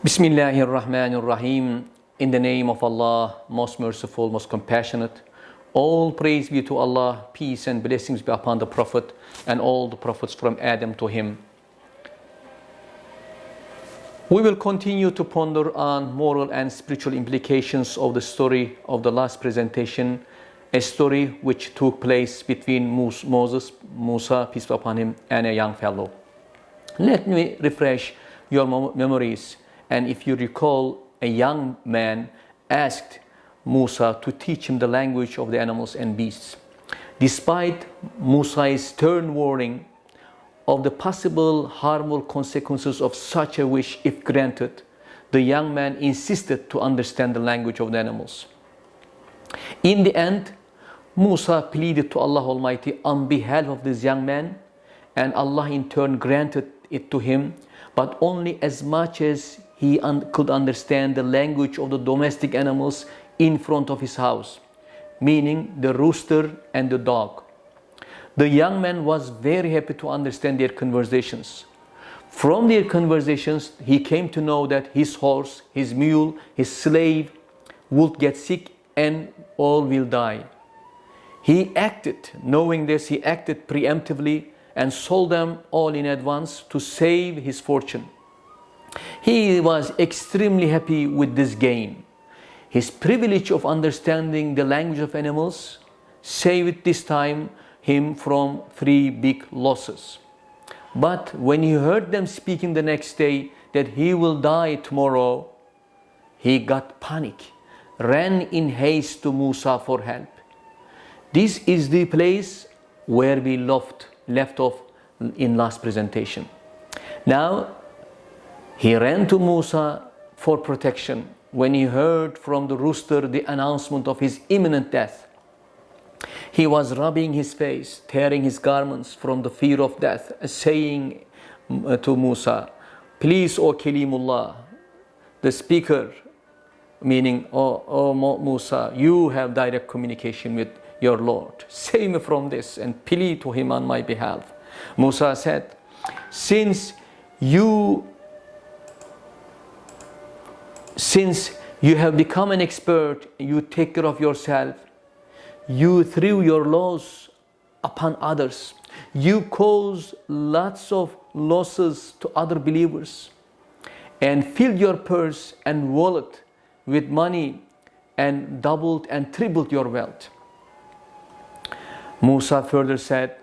Bismillahirrahmanirrahim. In the name of Allah, most merciful, most compassionate. All praise be to Allah, peace and blessings be upon the Prophet and all the Prophets from Adam to him. We will continue to ponder on moral and spiritual implications of the story of the last presentation, a story which took place between Musa, peace be upon him, and a young fellow. Let me refresh your memories. And if you recall, a young man asked Musa to teach him the language of the animals and beasts. Despite Musa's stern warning of the possible harmful consequences of such a wish if granted, the young man insisted to understand the language of the animals. In the end, Musa pleaded to Allah Almighty on behalf of this young man, and Allah in turn granted it to him, but only as much as he could understand the language of the domestic animals in front of his house, meaning the rooster and the dog. The young man was very happy to understand their conversations. From their conversations, he came to know that his horse, his mule, his slave would get sick and all will die. He acted, knowing this, he acted preemptively and sold them all in advance to save his fortune. He was extremely happy with this gain. His privilege of understanding the language of animals saved this time him from 3 big losses. But when he heard them speaking the next day that he will die tomorrow, he got panic, ran in haste to Musa for help. This is the place where we left off in last presentation. Now, he ran to Musa for protection when he heard from the rooster the announcement of his imminent death. He was rubbing his face, tearing his garments from the fear of death, saying to Musa, "Please, O Kalimullah, the speaker," meaning, O Musa, you have direct communication with your Lord. Save me from this and plead to him on my behalf. Musa said, Since you have become an expert, you take care of yourself, you threw your loss upon others, you cause lots of losses to other believers, and filled your purse and wallet with money and doubled and tripled your wealth. Musa further said,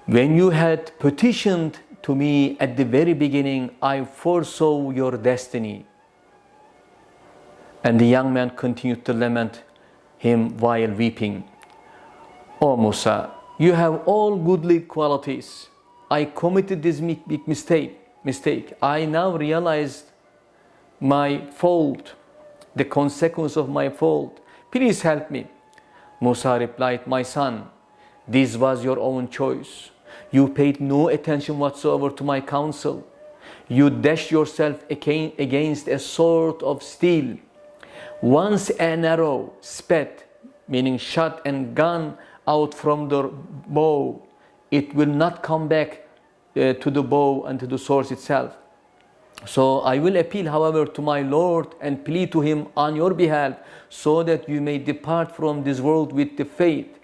when you had petitioned to me at the very beginning, I foresaw your destiny. And the young man continued to lament him while weeping. O Musa, you have all goodly qualities. I committed this big mistake. I now realized my fault, the consequence of my fault. Please help me. Musa replied, my son, this was your own choice. You paid no attention whatsoever to my counsel. You dashed yourself against a sword of steel. Once an arrow sped, meaning shot and gone out from the bow, it will not come back to the bow and to the sword itself. So I will appeal, however, to my Lord and plead to him on your behalf, so that you may depart from this world with the faith,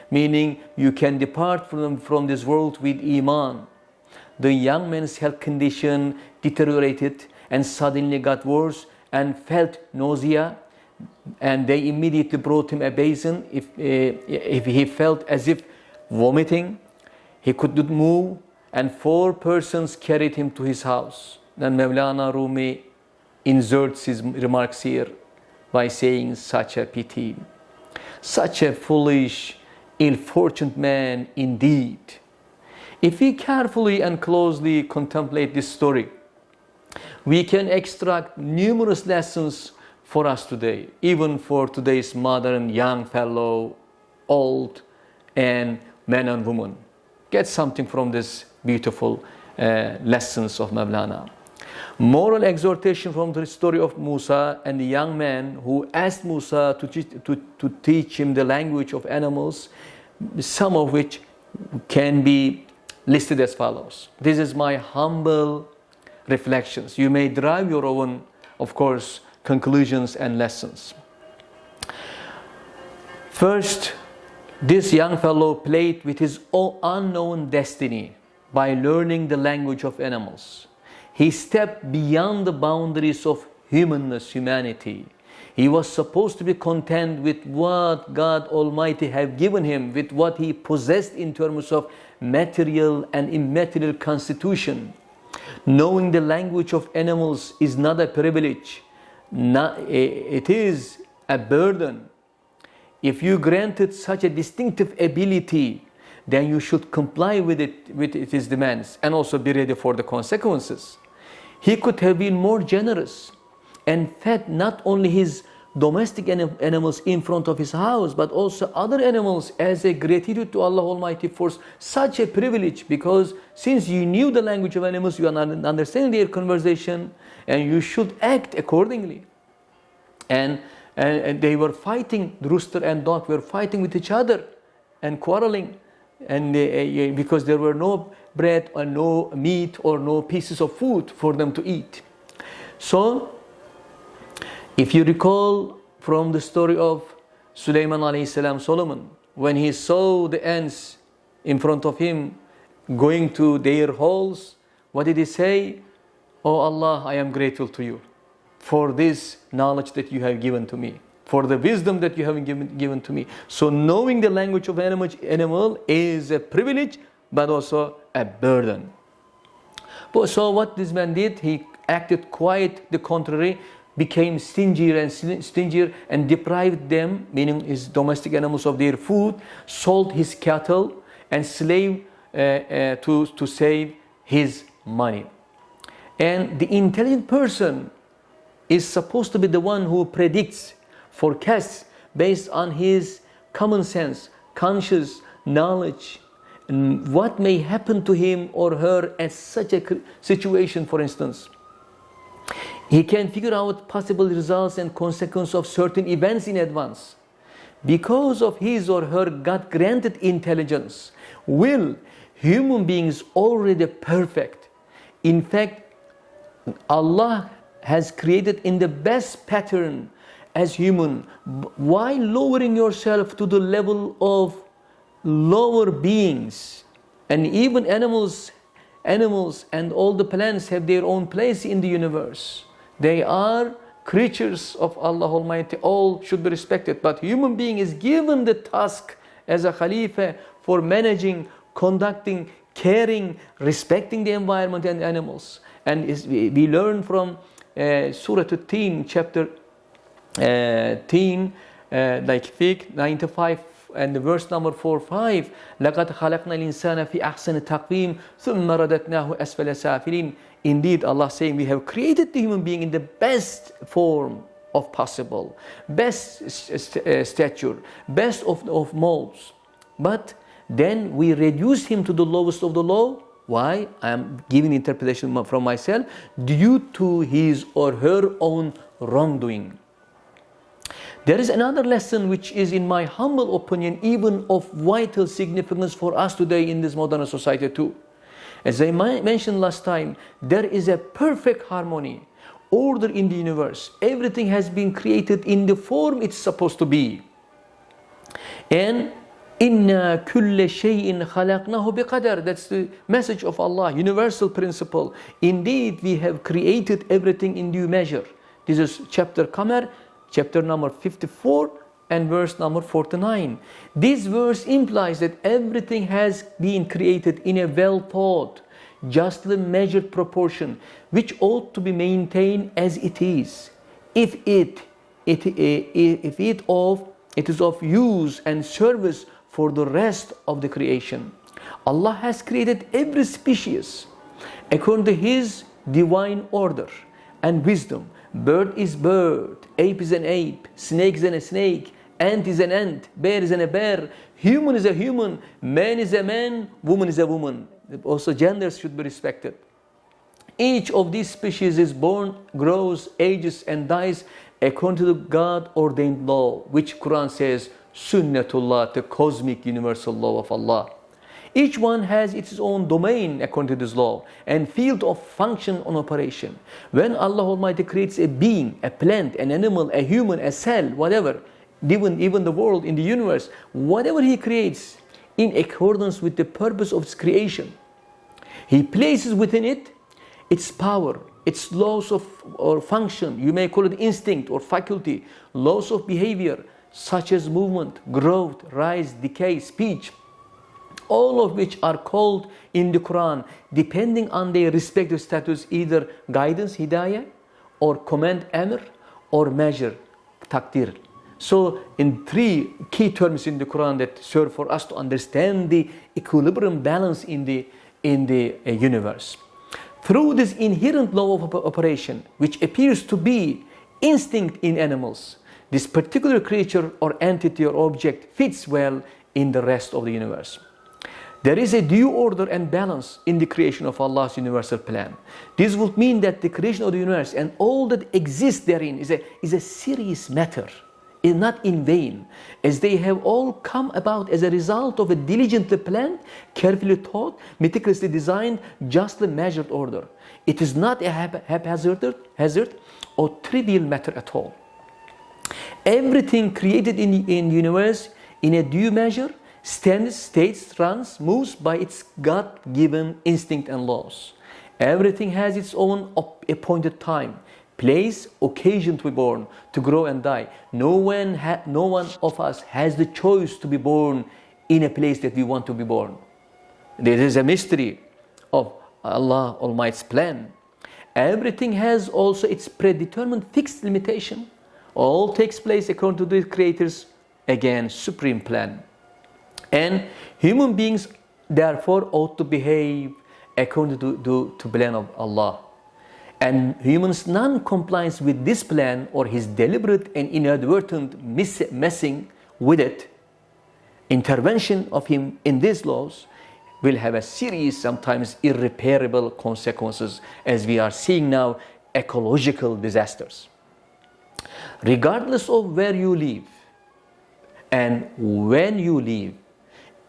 meaning you can depart from this world with Iman. The young man's health condition deteriorated and suddenly got worse and felt nausea, and they immediately brought him a basin. If he felt as if vomiting, he could not move, and 4 persons carried him to his house. Then Mawlana Rumi inserts his remarks here by saying, such a pity, such a foolish, ill-fortunate man indeed. If we carefully and closely contemplate this story, we can extract numerous lessons for us today, even for today's modern young fellow, old, and men and women. Get something from this beautiful lessons of Mawlana. Moral exhortation from the story of Musa and the young man who asked Musa to teach him the language of animals, some of which can be listed as follows. This is my humble reflections. You may derive your own, of course, conclusions and lessons. First, this young fellow played with his unknown destiny by learning the language of animals. He stepped beyond the boundaries of humanity. He was supposed to be content with what God Almighty had given him, with what he possessed in terms of material and immaterial constitution. Knowing the language of animals is not a privilege, it is a burden. If you granted such a distinctive ability, then you should comply with its demands and also be ready for the consequences. He could have been more generous and fed not only his domestic animals in front of his house, but also other animals as a gratitude to Allah Almighty for such a privilege, because since you knew the language of animals, you are understanding their conversation, and you should act accordingly. And they were fighting, the rooster and dog were fighting with each other and quarreling, and because there were no bread or no meat or no pieces of food for them to eat. So, if you recall from the story of Sulaiman alayhi salam, Solomon, when he saw the ants in front of him going to their holes, what did he say? Oh Allah, I am grateful to you for this knowledge that you have given to me, for the wisdom that you have given to me. So knowing the language of animal is a privilege, but also a burden. So what this man did, he acted quite the contrary, became stingier and deprived them, meaning his domestic animals, of their food, sold his cattle and slave to save his money. And the intelligent person is supposed to be the one who predicts, forecasts based on his common sense, conscious knowledge, and what may happen to him or her at such a situation, for instance. He can figure out possible results and consequences of certain events in advance. Because of his or her God-granted intelligence, will, human beings already perfect. In fact, Allah has created in the best pattern as human. Why lowering yourself to the level of lower beings? And even animals and all the plants have their own place in the universe. They are creatures of Allah Almighty. All should be respected. But human being is given the task as a Khalifa for managing, conducting, caring, respecting the environment and animals. And we learn from Surah At-Teen, chapter 95 and the verse number 4-5. لَقَدْ خَلَقْنَا الْإِنسَانَ فِي أَحْسَنِ تَقْوِيمٍ ثُمَّ رَدَدْنَاهُ أَسْفَلَ سَافِلِينَ. Indeed, Allah saying, we have created the human being in the best form of possible, best stature, best of molds. But then we reduce him to the lowest of the low. Why? I am giving interpretation from myself. Due to his or her own wrongdoing. There is another lesson which is, in my humble opinion, even of vital significance for us today in this modern society too. As I mentioned last time, there is a perfect harmony, order in the universe. Everything has been created in the form it's supposed to be. And Inna kulla shay'in khalaqnahu biqadar. That's the message of Allah, universal principle. Indeed, we have created everything in due measure. This is chapter Qamar, chapter number 54 and verse number 49. This verse implies that everything has been created in a well thought, justly measured proportion, which ought to be maintained as it is. If it is of use and service for the rest of the creation. Allah has created every species according to His divine order and wisdom. Bird is bird, ape is an ape, snake is a snake, ant is an ant, bear is a bear, human is a human, man is a man, woman is a woman. Also genders should be respected. Each of these species is born, grows, ages and dies according to the God-ordained law, which Quran says, Sunnatullah, the cosmic universal law of Allah. Each one has its own domain according to this law and field of function on operation. When Allah Almighty creates a being, a plant, an animal, a human, a cell, whatever, even the world in the universe, whatever He creates in accordance with the purpose of its creation, He places within it its power, its laws of or function. You may call it instinct or faculty, laws of behavior such as movement, growth, rise, decay, speech, all of which are called in the Quran depending on their respective status, either guidance, hidayah, or command, amr, or measure, taqdir. So in three key terms in the Quran that serve for us to understand the equilibrium balance in the universe. Through this inherent law of operation, which appears to be instinct in animals, this particular creature or entity or object fits well in the rest of the universe. There is a due order and balance in the creation of Allah's universal plan. This would mean that the creation of the universe and all that exists therein is a serious matter, is not in vain, as they have all come about as a result of a diligently planned, carefully thought, meticulously designed, justly measured order. It is not a haphazard or trivial matter at all. Everything created in the universe in a due measure stands, states, runs, moves by its God-given instinct and laws. Everything has its own appointed time, place, occasion to be born, to grow and die. No one of us has the choice to be born in a place that we want to be born. There is a mystery of Allah Almighty's plan. Everything has also its predetermined fixed limitation. All takes place according to the Creator's, again, supreme plan. And human beings therefore ought to behave according to plan of Allah. And humans' non-compliance with this plan or his deliberate and inadvertent messing with it, intervention of him in these laws, will have a serious, sometimes irreparable consequences, as we are seeing now, ecological disasters. Regardless of where you live and when you live,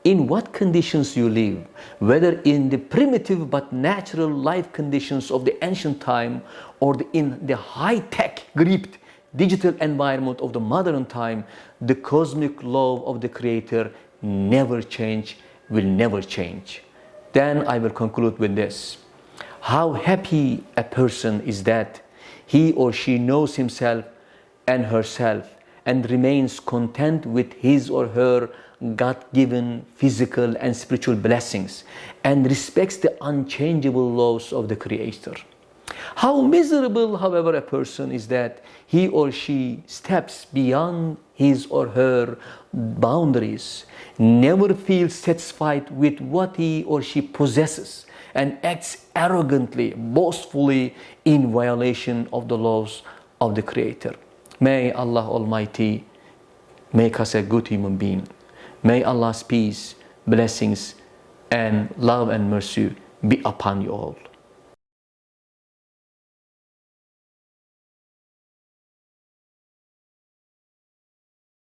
in what conditions you live, whether in the primitive but natural life conditions of the ancient time or in the high-tech, gripped digital environment of the modern time, the cosmic law of the Creator never change, will never change. Then I will conclude with this. How happy a person is that he or she knows himself and herself and remains content with his or her God-given physical and spiritual blessings and respects the unchangeable laws of the Creator. How miserable, however, a person is that he or she steps beyond his or her boundaries, never feels satisfied with what he or she possesses, and acts arrogantly, boastfully in violation of the laws of the Creator. May Allah Almighty make us a good human being. May Allah's peace, blessings, and love and mercy be upon you all.